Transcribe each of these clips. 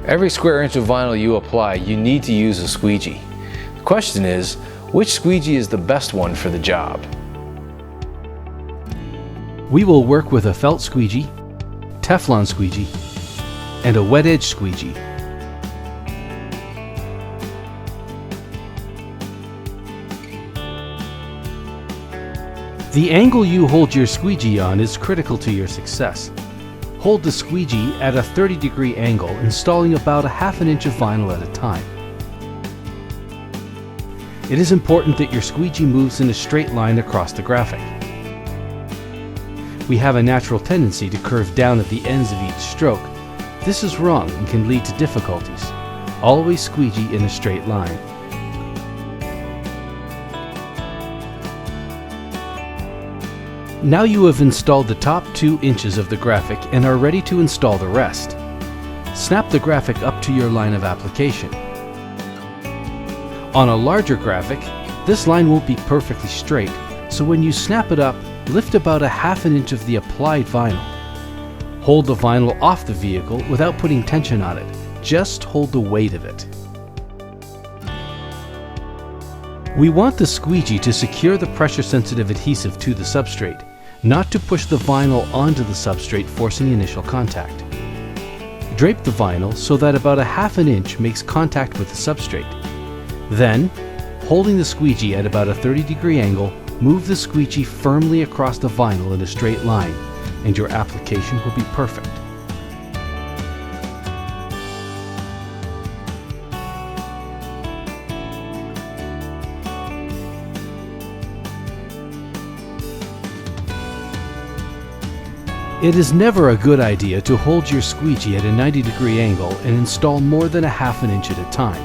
Every square inch of vinyl you apply, you need to use a squeegee. The question is, which squeegee is the best one for the job? We will work with a felt squeegee, Teflon squeegee, and a wet edge squeegee. The angle you hold your squeegee on is critical to your success. Hold the squeegee at a 30-degree angle, installing about a half an inch of vinyl at a time. It is important that your squeegee moves in a straight line across the graphic. We have a natural tendency to curve down at the ends of each stroke. This is wrong and can lead to difficulties. Always squeegee in a straight line. Now you have installed the top 2 inches of the graphic and are ready to install the rest. Snap the graphic up to your line of application. On a larger graphic, this line won't be perfectly straight, so when you snap it up, lift about a half an inch of the applied vinyl. Hold the vinyl off the vehicle without putting tension on it. Just hold the weight of it. We want the squeegee to secure the pressure-sensitive adhesive to the substrate, not to push the vinyl onto the substrate, forcing initial contact. Drape the vinyl so that about a half an inch makes contact with the substrate. Then, holding the squeegee at about a 30-degree angle, move the squeegee firmly across the vinyl in a straight line, and your application will be perfect. It is never a good idea to hold your squeegee at a 90-degree angle and install more than a half an inch at a time.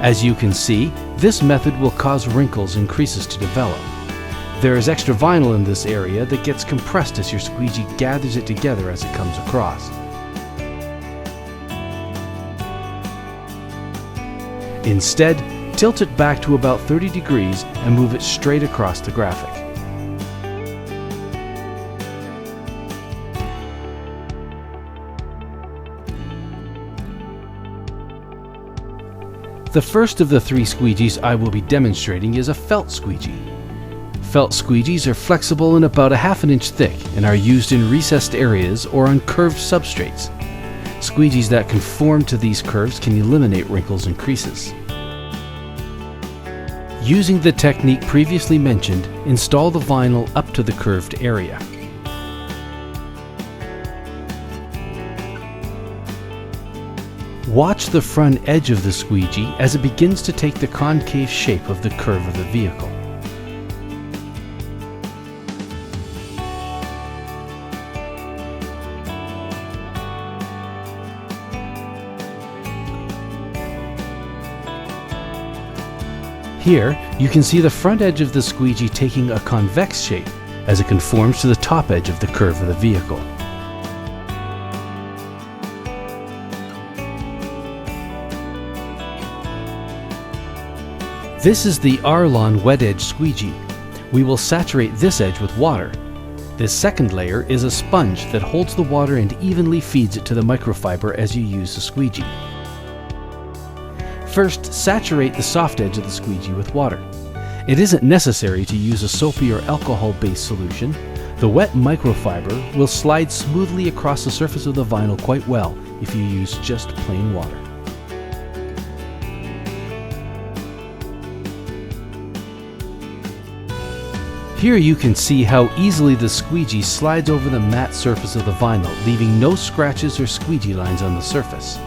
As you can see, this method will cause wrinkles and creases to develop. There is extra vinyl in this area that gets compressed as your squeegee gathers it together as it comes across. Instead, tilt it back to about 30 degrees and move it straight across the graphic. The first of the 3 squeegees I will be demonstrating is a felt squeegee. Felt squeegees are flexible and about a half an inch thick and are used in recessed areas or on curved substrates. Squeegees that conform to these curves can eliminate wrinkles and creases. Using the technique previously mentioned, install the vinyl up to the curved area. Watch the front edge of the squeegee as it begins to take the concave shape of the curve of the vehicle. Here, you can see the front edge of the squeegee taking a convex shape as it conforms to the top edge of the curve of the vehicle. This is the Arlon wet edge squeegee. We will saturate this edge with water. This second layer is a sponge that holds the water and evenly feeds it to the microfiber as you use the squeegee. First, saturate the soft edge of the squeegee with water. It isn't necessary to use a soapy or alcohol-based solution. The wet microfiber will slide smoothly across the surface of the vinyl quite well if you use just plain water. Here you can see how easily the squeegee slides over the matte surface of the vinyl, leaving no scratches or squeegee lines on the surface.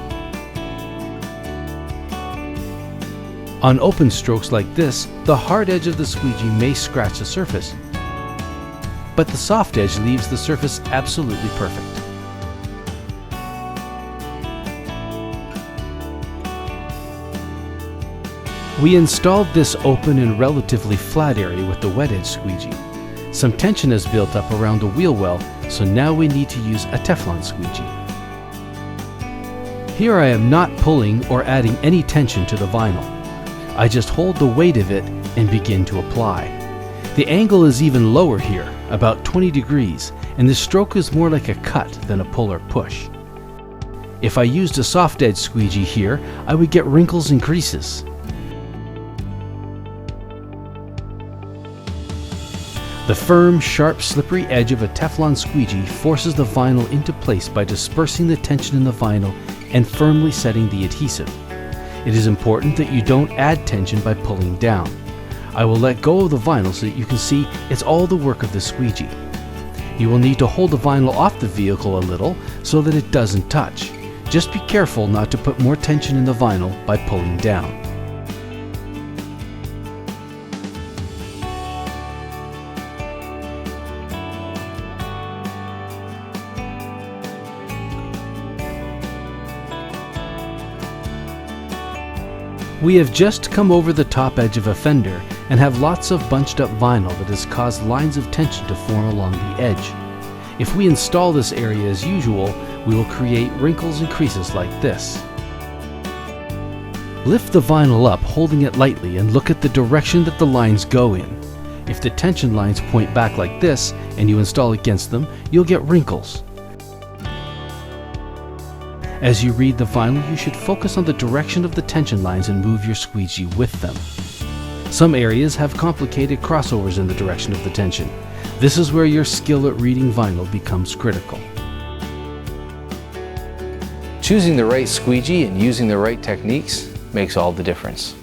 On open strokes like this, the hard edge of the squeegee may scratch the surface, but the soft edge leaves the surface absolutely perfect. We installed this open and relatively flat area with the wet edge squeegee. Some tension has built up around the wheel well, so now we need to use a Teflon squeegee. Here I am not pulling or adding any tension to the vinyl. I just hold the weight of it and begin to apply. The angle is even lower here, about 20 degrees, and the stroke is more like a cut than a pull or push. If I used a soft edge squeegee here, I would get wrinkles and creases. The firm, sharp, slippery edge of a Teflon squeegee forces the vinyl into place by dispersing the tension in the vinyl and firmly setting the adhesive. It is important that you don't add tension by pulling down. I will let go of the vinyl so that you can see it's all the work of the squeegee. You will need to hold the vinyl off the vehicle a little so that it doesn't touch. Just be careful not to put more tension in the vinyl by pulling down. We have just come over the top edge of a fender and have lots of bunched up vinyl that has caused lines of tension to form along the edge. If we install this area as usual, we will create wrinkles and creases like this. Lift the vinyl up, holding it lightly, and look at the direction that the lines go in. If the tension lines point back like this and you install against them, you'll get wrinkles. As you read the vinyl, you should focus on the direction of the tension lines and move your squeegee with them. Some areas have complicated crossovers in the direction of the tension. This is where your skill at reading vinyl becomes critical. Choosing the right squeegee and using the right techniques makes all the difference.